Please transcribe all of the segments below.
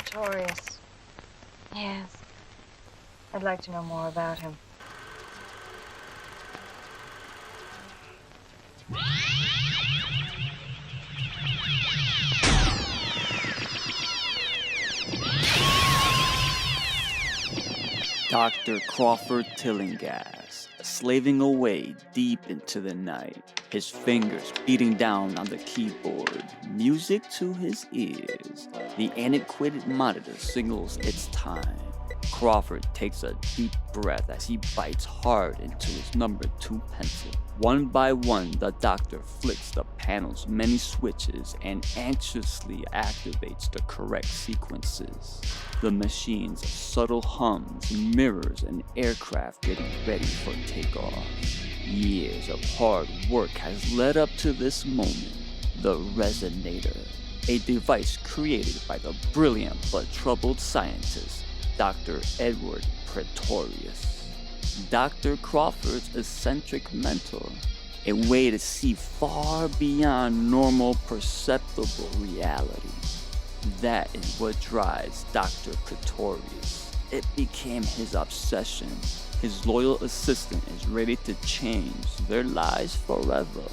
Pretorius. Yes. I'd like to know more about him. Dr. Crawford Tillinghast, slaving away deep into the night, his fingers beating down on the keyboard, music to his ears. The antiquated monitor signals its time. Crawford takes a deep breath as he bites hard into his number 2 pencil. One by one, the doctor flicks the panel's many switches and anxiously activates the correct sequences. The machine's subtle hums mirrors an aircraft getting ready for takeoff. Years of hard work has led up to this moment. The Resonator, a device created by the brilliant but troubled scientist, Dr. Edward Pretorius. Dr. Crawford's eccentric mentor, a way to see far beyond normal perceptible reality. That is what drives Dr. Pretorius. It became his obsession. His loyal assistant is ready to change their lives forever.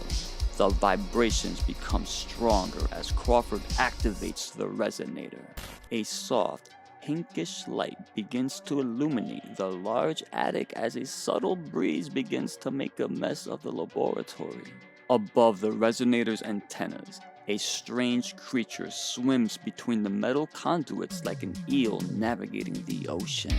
The vibrations become stronger as Crawford activates the resonator. A soft, pinkish light begins to illuminate the large attic as a subtle breeze begins to make a mess of the laboratory. Above the resonator's antennas, a strange creature swims between the metal conduits like an eel navigating the ocean.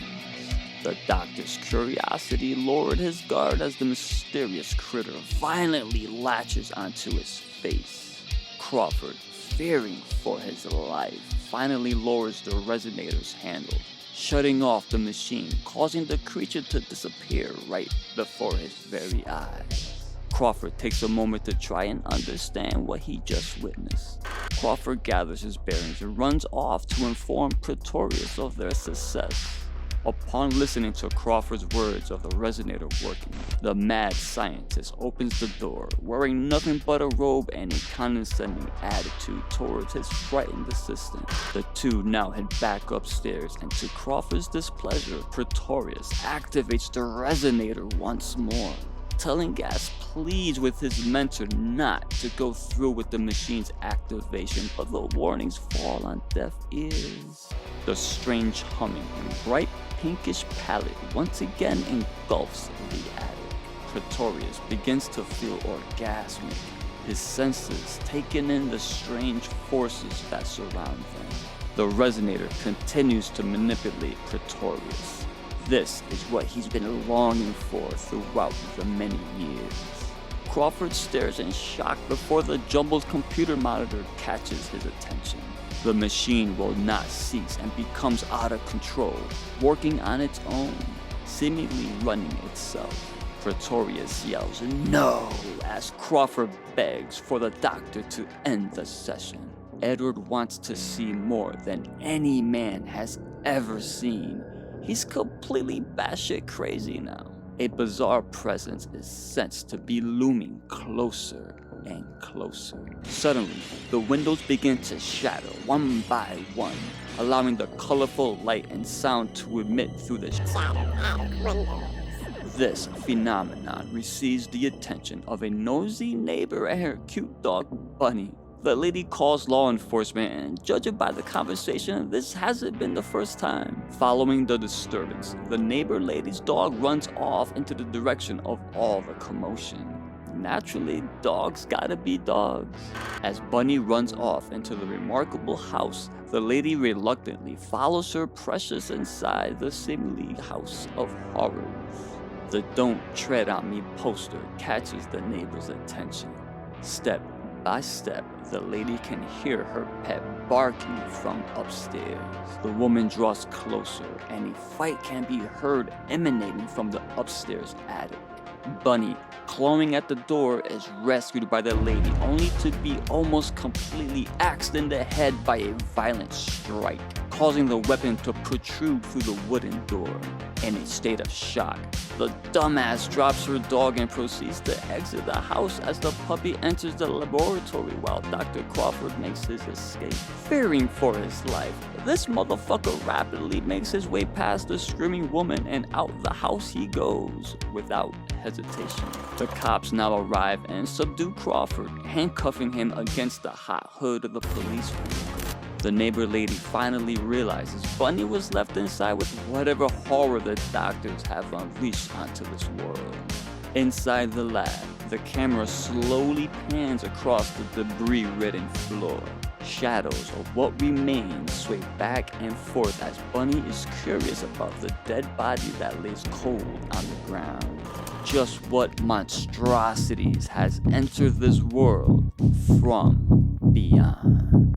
The doctor's curiosity lowered his guard as the mysterious critter violently latches onto his face. Crawford, fearing for his life, finally lowers the resonator's handle, shutting off the machine, causing the creature to disappear right before his very eyes. Crawford takes a moment to try and understand what he just witnessed. Crawford gathers his bearings and runs off to inform Pretorius of their success. Upon listening to Crawford's words of the resonator working, the mad scientist opens the door, wearing nothing but a robe and a condescending attitude towards his frightened assistant. The two now head back upstairs, and to Crawford's displeasure, Pretorius activates the resonator once more. Tillinghast pleads with his mentor not to go through with the machine's activation, but the warnings fall on deaf ears. The strange humming and bright pinkish palette once again engulfs the attic. Pretorius begins to feel orgasmic, his senses taking in the strange forces that surround them. The resonator continues to manipulate Pretorius. This is what he's been longing for throughout the many years. Crawford stares in shock before the jumbled computer monitor catches his attention. The machine will not cease and becomes out of control, working on its own, seemingly running itself. Pretorius yells "No!" as Crawford begs for the doctor to end the session. Edward wants to see more than any man has ever seen. He's completely batshit crazy now. A bizarre presence is sensed to be looming closer and closer. Suddenly, the windows begin to shatter one by one, allowing the colorful light and sound to emit through the shattered windows. This phenomenon receives the attention of a nosy neighbor and her cute dog, Bunny. The lady calls law enforcement, and judging by the conversation, this hasn't been the first time. Following the disturbance, the neighbor lady's dog runs off into the direction of all the commotion. Naturally, dogs gotta be dogs. As Bunny runs off into the remarkable house, the lady reluctantly follows her precious inside the seemingly house of horrors. The "Don't Tread on Me" poster catches the neighbor's attention. Step by step, the lady can hear her pet barking from upstairs. The woman draws closer, and a fight can be heard emanating from the upstairs attic. Bunny, clawing at the door, is rescued by the lady, only to be almost completely axed in the head by a violent strike, causing the weapon to protrude through the wooden door. In a state of shock, the dumbass drops her dog and proceeds to exit the house as the puppy enters the laboratory while Dr. Crawford makes his escape. Fearing for his life, this motherfucker rapidly makes his way past the screaming woman and out the house he goes without hesitation. The cops now arrive and subdue Crawford, handcuffing him against the hot hood of the police vehicle. The neighbor lady finally realizes Bunny was left inside with whatever horror the doctors have unleashed onto this world. Inside the lab, the camera slowly pans across the debris-ridden floor. Shadows of what remains sway back and forth as Bunny is curious about the dead body that lays cold on the ground. Just what monstrosities has entered this world from beyond?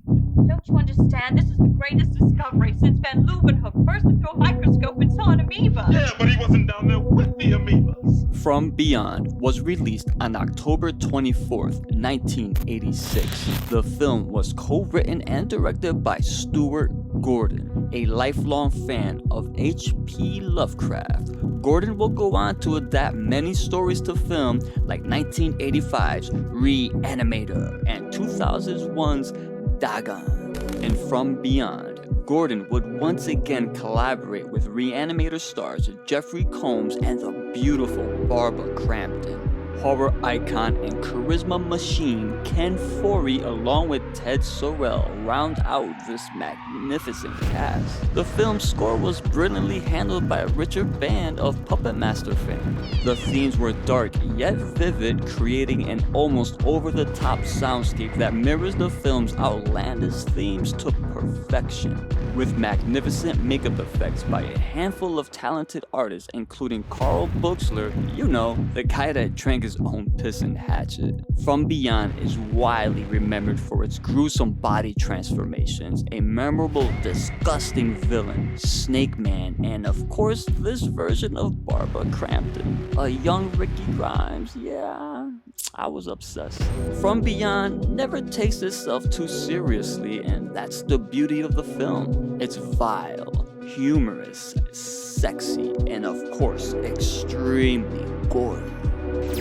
Don't you understand? This is the greatest discovery since Van Leeuwenhoek burst through a microscope and saw an amoeba. Yeah, but he wasn't down there with the amoebas. From Beyond was released on October 24th, 1986. The film was co-written and directed by Stuart Gordon, a lifelong fan of H.P. Lovecraft. Gordon will go on to adapt many stories to film like 1985's Reanimator and 2001's Dagon. And From Beyond, Gordon would once again collaborate with Reanimator stars Jeffrey Combs and the beautiful Barbara Crampton. Horror icon and charisma machine Ken Foree along with Ted Sorrell round out this magnificent cast. The film's score was brilliantly handled by Richard Band of Puppet Master fame. The themes were dark yet vivid, creating an almost over-the-top soundscape that mirrors the film's outlandish themes to perfection. With magnificent makeup effects by a handful of talented artists including Carl Buchler, you know, the guy that drank his own piss and hatchet. From Beyond is widely remembered for its gruesome body transformations, a memorable, disgusting villain, Snake Man, and of course this version of Barbara Crampton, a young Ricky Grimes. Yeah, I was obsessed. From Beyond never takes itself too seriously, and that's the beauty of the film. It's vile, humorous, sexy, and of course extremely gory.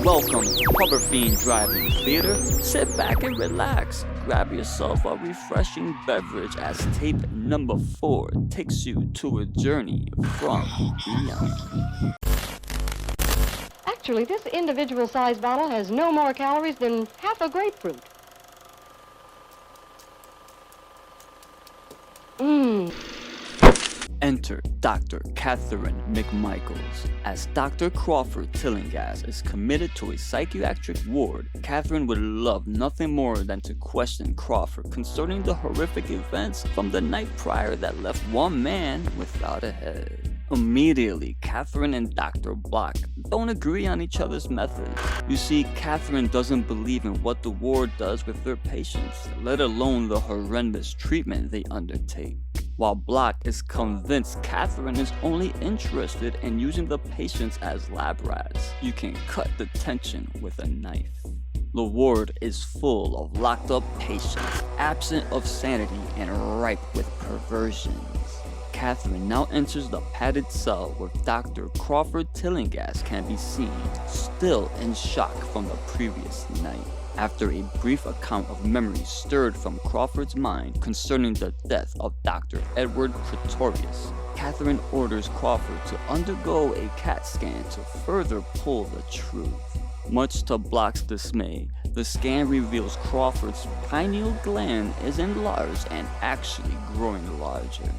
Welcome to FIEND DRIVE-IN THEATER. Sit back and relax. Grab yourself a refreshing beverage as tape number 4 takes you to a journey from beyond. Actually, this individual-sized bottle has no more calories than half a grapefruit. Enter Dr. Catherine McMichaels. As Dr. Crawford Tillinghast is committed to a psychiatric ward, Catherine would love nothing more than to question Crawford concerning the horrific events from the night prior that left one man without a head. Immediately, Catherine and Dr. Block don't agree on each other's methods. You see, Catherine doesn't believe in what the ward does with their patients, let alone the horrendous treatment they undertake. While Block is convinced Catherine is only interested in using the patients as lab rats. You can cut the tension with a knife. The ward is full of locked up patients, absent of sanity and ripe with perversions. Catherine now enters the padded cell where Dr. Crawford Tillinghast can be seen, still in shock from the previous night. After a brief account of memories stirred from Crawford's mind concerning the death of Dr. Edward Pretorius, Catherine orders Crawford to undergo a CAT scan to further pull the truth. Much to Block's dismay, the scan reveals Crawford's pineal gland is enlarged and actually growing larger.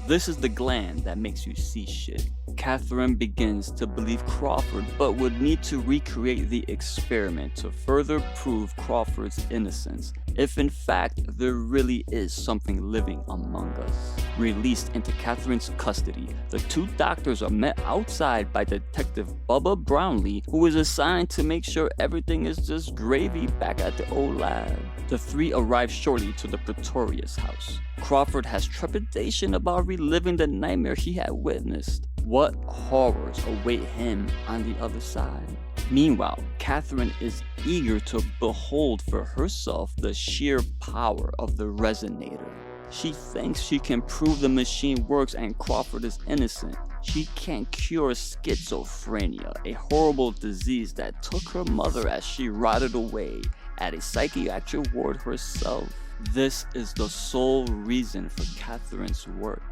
This is the gland that makes you see shit. Catherine begins to believe Crawford, but would need to recreate the experiment to further prove Crawford's innocence, if in fact there really is something living among us. Released into Catherine's custody, the two doctors are met outside by Detective Bubba Brownlee, who is assigned to make sure everything is just gravy back at the old lab. The three arrive shortly to the Pretorius house. Crawford has trepidation about reliving the nightmare he had witnessed. What horrors await him on the other side? Meanwhile, Catherine is eager to behold for herself the sheer power of the resonator. She thinks she can prove the machine works and Crawford is innocent. She can't cure schizophrenia, a horrible disease that took her mother as she rotted away at a psychiatric ward herself. This is the sole reason for Catherine's work.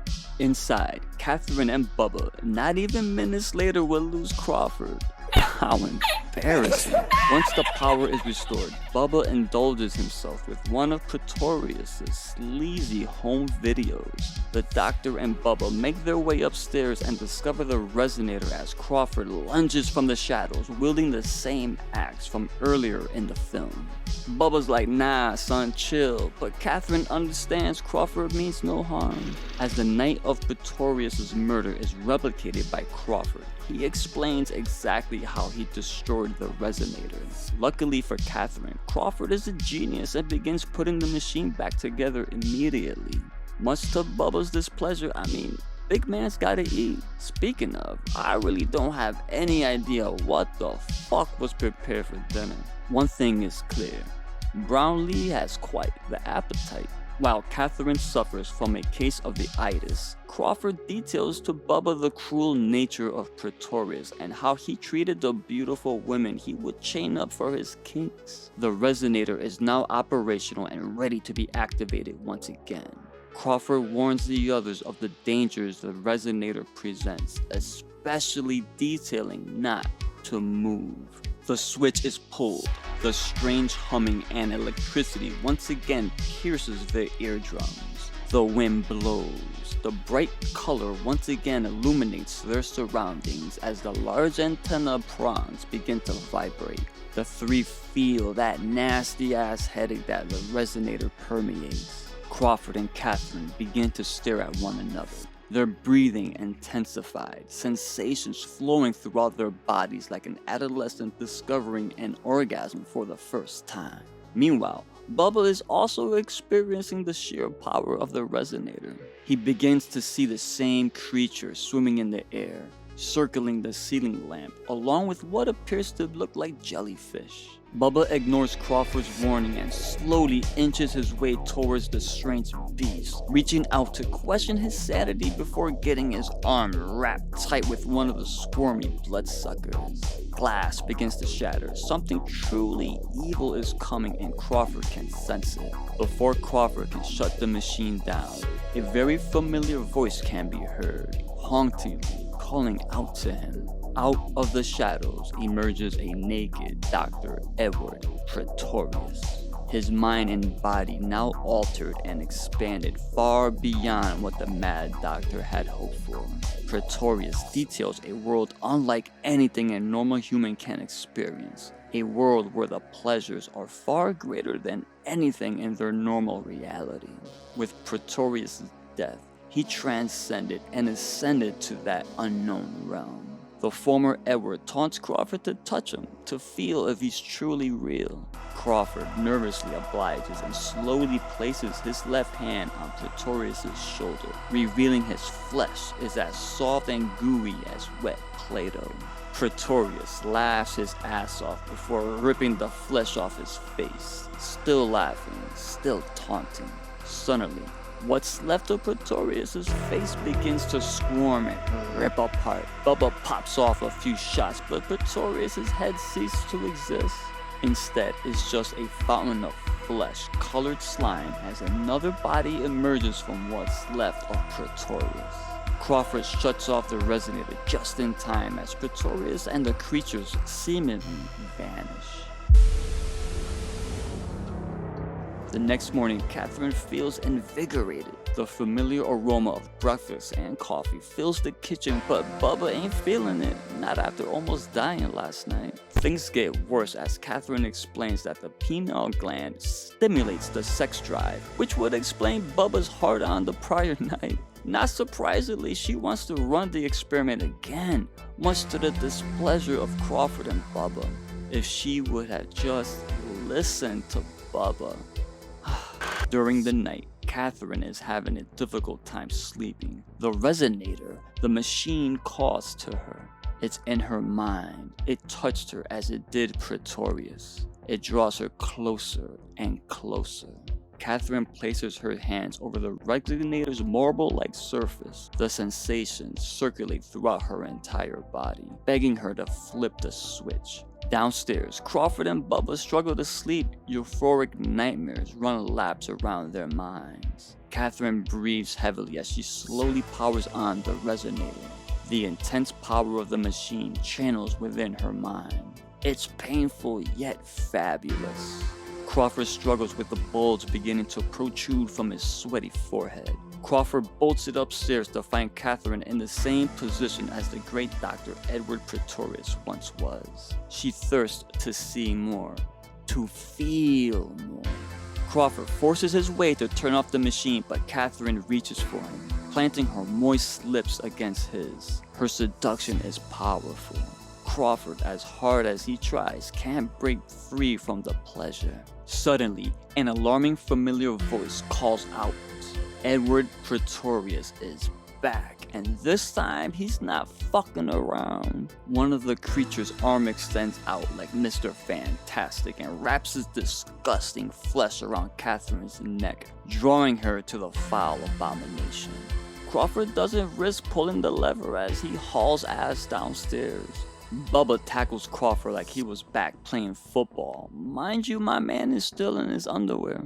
Inside, Catherine and Bubba, not even minutes later, will lose Crawford. How embarrassing. Once the power is restored, Bubba indulges himself with one of Pretorius's sleazy home videos. The Doctor and Bubba make their way upstairs and discover the resonator as Crawford lunges from the shadows, wielding the same axe from earlier in the film. Bubba's like, nah son, chill, but Catherine understands Crawford means no harm. As the night of Pretorius's murder is replicated by Crawford, he explains exactly how he destroyed the resonator. Luckily for Catherine, Crawford is a genius and begins putting the machine back together immediately. Much to Bubba's displeasure, big man's gotta eat. Speaking of, I really don't have any idea what the fuck was prepared for dinner. One thing is clear, Brownlee has quite the appetite. While Catherine suffers from a case of the itis, Crawford details to Bubba the cruel nature of Pretorius and how he treated the beautiful women he would chain up for his kinks. The resonator is now operational and ready to be activated once again. Crawford warns the others of the dangers the resonator presents, especially detailing not to move. The switch is pulled. The strange humming and electricity once again pierces their eardrums. The wind blows. The bright color once again illuminates their surroundings as the large antenna prongs begin to vibrate. The three feel that nasty ass headache that the resonator permeates. Crawford and Catherine begin to stare at one another. Their breathing intensified, sensations flowing throughout their bodies like an adolescent discovering an orgasm for the first time. Meanwhile, Bubba is also experiencing the sheer power of the resonator. He begins to see the same creature swimming in the air, circling the ceiling lamp, along with what appears to look like jellyfish. Bubba ignores Crawford's warning and slowly inches his way towards the strange beast, reaching out to question his sanity before getting his arm wrapped tight with one of the squirmy bloodsuckers. Glass begins to shatter. Something truly evil is coming and Crawford can sense it. Before Crawford can shut the machine down, a very familiar voice can be heard, hauntingly calling out to him. Out of the shadows emerges a naked Dr. Edward Pretorius. His mind and body now altered and expanded far beyond what the Mad Doctor had hoped for. Pretorius details a world unlike anything a normal human can experience. A world where the pleasures are far greater than anything in their normal reality. With Pretorius' death, he transcended and ascended to that unknown realm. The former Edward taunts Crawford to touch him, to feel if he's truly real. Crawford nervously obliges and slowly places his left hand on Pretorius' shoulder, revealing his flesh is as soft and gooey as wet Play-Doh. Pretorius laughs his ass off before ripping the flesh off his face, still laughing, still taunting. Suddenly, what's left of Pretorius' face begins to squirm and rip apart. Bubba pops off a few shots, but Pretorius' head ceases to exist. Instead, it's just a fountain of flesh-colored slime as another body emerges from what's left of Pretorius. Crawford shuts off the resonator just in time as Pretorius and the creatures seemingly vanish. The next morning, Catherine feels invigorated. The familiar aroma of breakfast and coffee fills the kitchen, but Bubba ain't feeling it, not after almost dying last night. Things get worse as Catherine explains that the pineal gland stimulates the sex drive, which would explain Bubba's hard on the prior night. Not surprisingly, she wants to run the experiment again, much to the displeasure of Crawford and Bubba. If she would have just listened to Bubba. During the night, Catherine is having a difficult time sleeping. The resonator, the machine, calls to her. It's in her mind. It touched her as it did Pretorius. It draws her closer and closer. Catherine places her hands over the Resonator's marble-like surface. The sensations circulate throughout her entire body, begging her to flip the switch. Downstairs, Crawford and Bubba struggle to sleep. Euphoric nightmares run laps around their minds. Catherine breathes heavily as she slowly powers on the resonator. The intense power of the machine channels within her mind. It's painful yet fabulous. Crawford struggles with the bulge beginning to protrude from his sweaty forehead. Crawford bolts it upstairs to find Catherine in the same position as the great Dr. Edward Pretorius once was. She thirsts to see more, to feel more. Crawford forces his way to turn off the machine, but Catherine reaches for him, planting her moist lips against his. Her seduction is powerful. Crawford, as hard as he tries, can't break free from the pleasure. Suddenly, an alarming familiar voice calls out. Edward Pretorius is back, and this time he's not fucking around. One of the creature's arm extends out like Mr. Fantastic and wraps his disgusting flesh around Catherine's neck, drawing her to the foul abomination. Crawford doesn't risk pulling the lever as he hauls ass downstairs. Bubba tackles Crawford like he was back playing football. Mind you, my man is still in his underwear.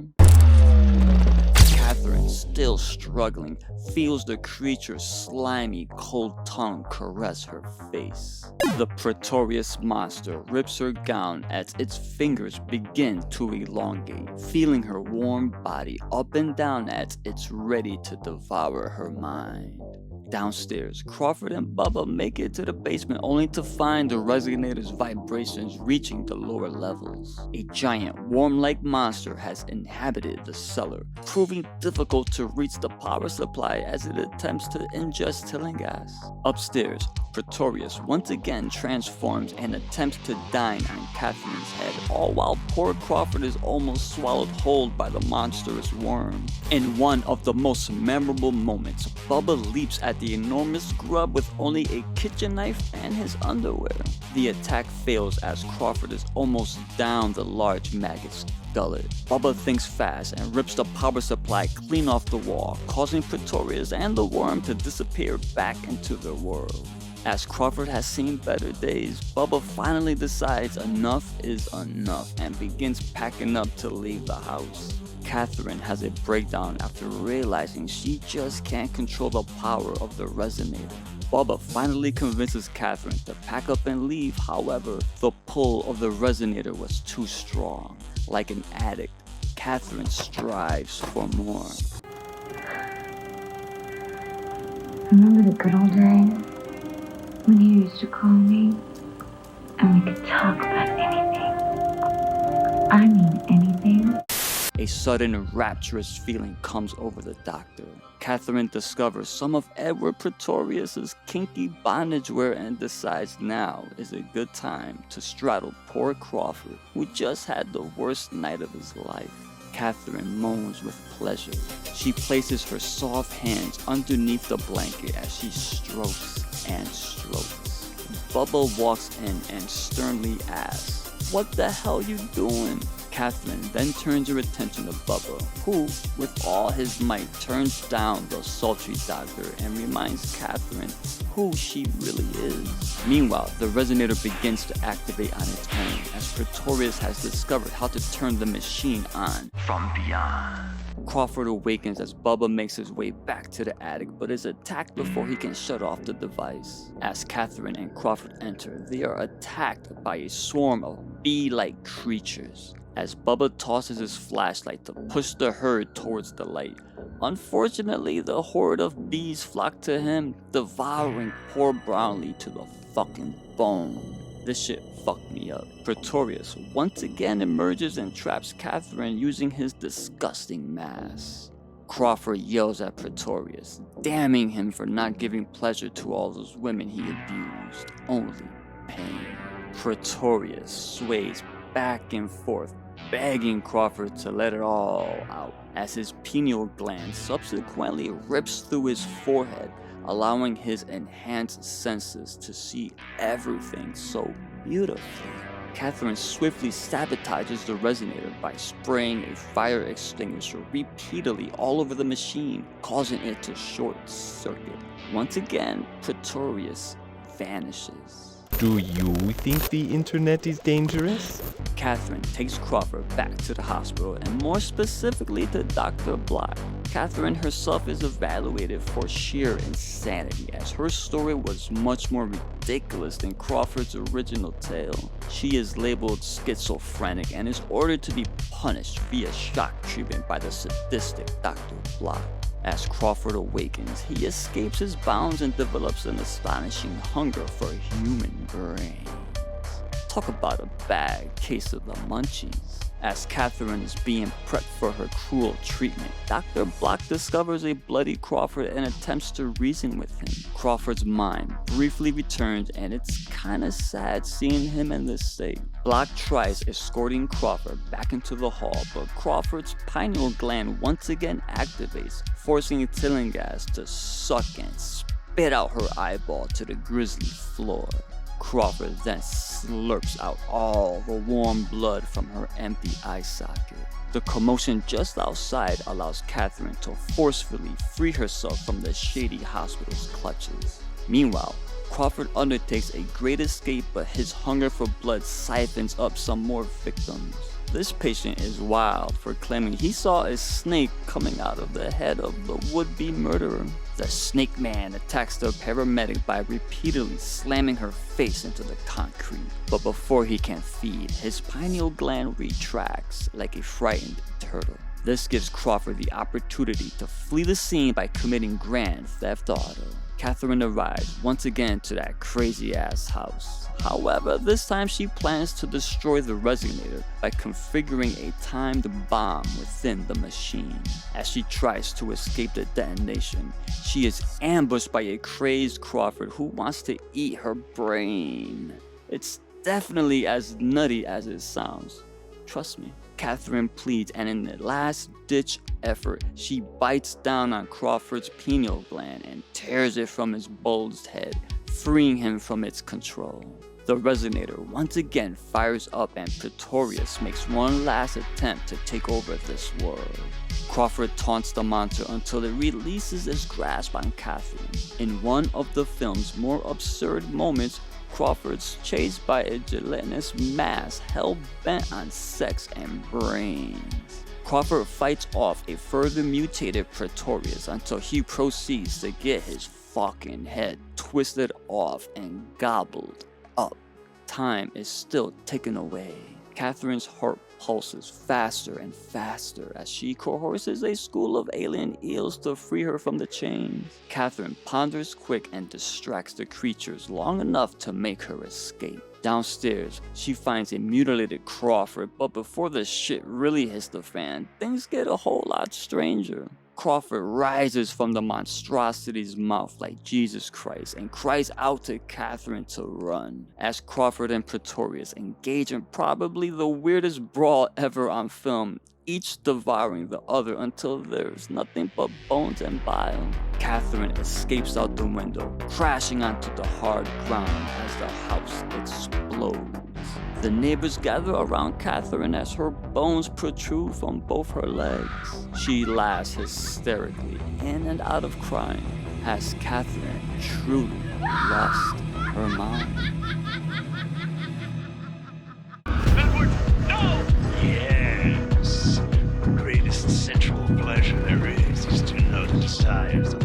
Catherine, still struggling, feels the creature's slimy, cold tongue caress her face. The Pretorius monster rips her gown as its fingers begin to elongate, feeling her warm body up and down as it's ready to devour her mind. Downstairs, Crawford and Bubba make it to the basement only to find the resonator's vibrations reaching the lower levels. A giant worm-like monster has inhabited the cellar, proving difficult to reach the power supply as it attempts to ingest killing gas. Upstairs, Pretorius once again transforms and attempts to dine on Catherine's head, all while poor Crawford is almost swallowed whole by the monstrous worm. In one of the most memorable moments, Bubba leaps at the enormous grub with only a kitchen knife and his underwear. The attack fails as Crawford is almost down the large maggot's gullet. Bubba thinks fast and rips the power supply clean off the wall, causing Pretorius and the worm to disappear back into their world. As Crawford has seen better days, Bubba finally decides enough is enough and begins packing up to leave the house. Catherine has a breakdown after realizing she just can't control the power of the resonator. Bubba finally convinces Catherine to pack up and leave, however, the pull of the resonator was too strong. Like an addict, Catherine strives for more. Remember the good old days when you used to call me and we could talk about anything? I mean anything. A sudden rapturous feeling comes over the doctor. Catherine discovers some of Edward Pretorius's kinky bondage wear and decides now is a good time to straddle poor Crawford, who just had the worst night of his life. Catherine moans with pleasure. She places her soft hands underneath the blanket as she strokes and strokes. Bubba walks in and sternly asks, "What the hell you doing?" Catherine then turns her attention to Bubba, who, with all his might, turns down the sultry doctor and reminds Catherine who she really is. Meanwhile, the resonator begins to activate on its own as Pretorius has discovered how to turn the machine on from beyond. Crawford awakens as Bubba makes his way back to the attic but is attacked before he can shut off the device. As Catherine and Crawford enter, they are attacked by a swarm of bee-like creatures. As Bubba tosses his flashlight to push the herd towards the light. Unfortunately, the horde of bees flock to him, devouring poor Brownlee to the fucking bone. This shit fucked me up. Pretorius once again emerges and traps Catherine using his disgusting mask. Crawford yells at Pretorius, damning him for not giving pleasure to all those women he abused, only pain. Pretorius sways back and forth, begging Crawford to let it all out, as his pineal gland subsequently rips through his forehead, allowing his enhanced senses to see everything so beautifully. Catherine swiftly sabotages the resonator by spraying a fire extinguisher repeatedly all over the machine, causing it to short circuit. Once again, Pretorius vanishes. Do you think the internet is dangerous? Catherine takes Crawford back to the hospital, and more specifically to Dr. Block. Catherine herself is evaluated for sheer insanity, as her story was much more ridiculous than Crawford's original tale. She is labeled schizophrenic and is ordered to be punished via shock treatment by the sadistic Dr. Block. As Crawford awakens, he escapes his bounds and develops an astonishing hunger for human brains. Talk about a bad case of the munchies. As Catherine is being prepped for her cruel treatment, Dr. Block discovers a bloody Crawford and attempts to reason with him. Crawford's mind briefly returns, and it's kinda sad seeing him in this state. Block tries escorting Crawford back into the hall, but Crawford's pineal gland once again activates, forcing Tillinghast to suck and spit out her eyeball to the grisly floor. Crawford then slurps out all the warm blood from her empty eye socket. The commotion just outside allows Catherine to forcefully free herself from the shady hospital's clutches. Meanwhile, Crawford undertakes a great escape, but his hunger for blood siphons up some more victims. This patient is wild for claiming he saw a snake coming out of the head of the would-be murderer. The snake man attacks the paramedic by repeatedly slamming her face into the concrete. But before he can feed, his pineal gland retracts like a frightened turtle. This gives Crawford the opportunity to flee the scene by committing grand theft auto. Catherine arrives once again to that crazy-ass house. However, this time she plans to destroy the resonator by configuring a timed bomb within the machine. As she tries to escape the detonation, she is ambushed by a crazed Crawford who wants to eat her brain. It's definitely as nutty as it sounds. Trust me. Catherine pleads, and in the last-ditch effort, she bites down on Crawford's pineal gland and tears it from his bulged head, freeing him from its control. The resonator once again fires up, and Pretorius makes one last attempt to take over this world. Crawford taunts the monster until it releases its grasp on Catherine. In one of the film's more absurd moments, Crawford's chased by a gelatinous mass hell-bent on sex and brains. Crawford fights off a further mutated Pretorius until he proceeds to get his fucking head twisted off and gobbled up. Time is still ticking away. Catherine's heart pulses faster and faster as she coerces a school of alien eels to free her from the chains. Catherine ponders quick and distracts the creatures long enough to make her escape. Downstairs, she finds a mutilated Crawford, but before the shit really hits the fan, things get a whole lot stranger. Crawford rises from the Monstrosities' mouth like Jesus Christ and cries out to Catherine to run. As Crawford and Pretorius engage in probably the weirdest brawl ever on film, each devouring the other until there's nothing but bones and bile. Catherine escapes out the window, crashing onto the hard ground as the house explodes. The neighbors gather around Catherine as her bones protrude from both her legs. She laughs hysterically in and out of crying. Has Catherine truly lost her mind? Edward, no! Yes. The greatest sensual pleasure there is to know the desires of